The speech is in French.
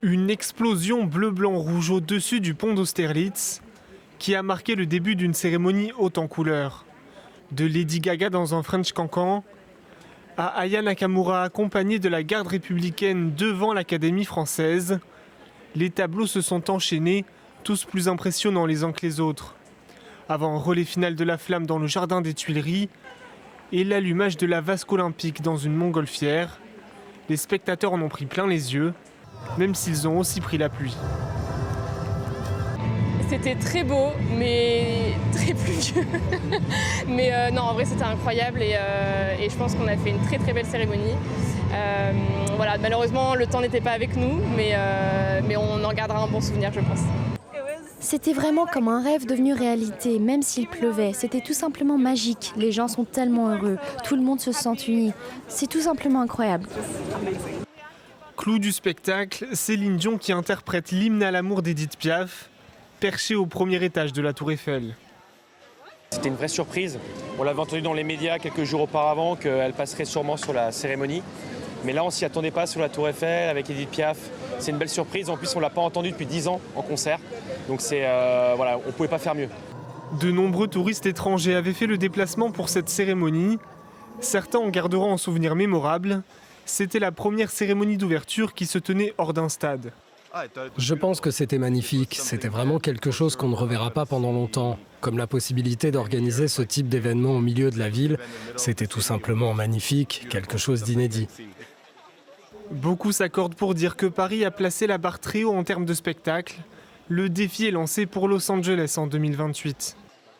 Une explosion bleu-blanc-rouge au-dessus du pont d'Austerlitz qui a marqué le début d'une cérémonie haute en couleurs. De Lady Gaga dans un French cancan à Aya Nakamura accompagnée de la garde républicaine devant l'Académie française, les tableaux se sont enchaînés, tous plus impressionnants les uns que les autres. Avant un relais final de la flamme dans le jardin des Tuileries et l'allumage de la vasque olympique dans une montgolfière, les spectateurs en ont pris plein les yeux, même s'ils ont aussi pris la pluie. C'était très beau, mais très pluvieux. Mais non, en vrai, c'était incroyable et je pense qu'on a fait une très très belle cérémonie. Voilà, malheureusement, le temps n'était pas avec nous, mais on en gardera un bon souvenir, je pense. C'était vraiment comme un rêve devenu réalité, même s'il pleuvait. C'était tout simplement magique. Les gens sont tellement heureux. Tout le monde se sent uni. C'est tout simplement incroyable. Clou du spectacle, Céline Dion qui interprète l'hymne à l'amour d'Édith Piaf, perchée au premier étage de la Tour Eiffel. C'était une vraie surprise. On l'avait entendu dans les médias quelques jours auparavant qu'elle passerait sûrement sur la cérémonie. Mais là, on s'y attendait pas sur la Tour Eiffel avec Édith Piaf. C'est une belle surprise. En plus, on l'a pas entendue depuis 10 ans en concert. Donc voilà, on pouvait pas faire mieux. De nombreux touristes étrangers avaient fait le déplacement pour cette cérémonie. Certains en garderont un souvenir mémorable. C'était la première cérémonie d'ouverture qui se tenait hors d'un stade. Je pense que c'était magnifique. C'était vraiment quelque chose qu'on ne reverra pas pendant longtemps. Comme la possibilité d'organiser ce type d'événement au milieu de la ville, c'était tout simplement magnifique, quelque chose d'inédit. Beaucoup s'accordent pour dire que Paris a placé la barre très haut en termes de spectacle. Le défi est lancé pour Los Angeles en 2028.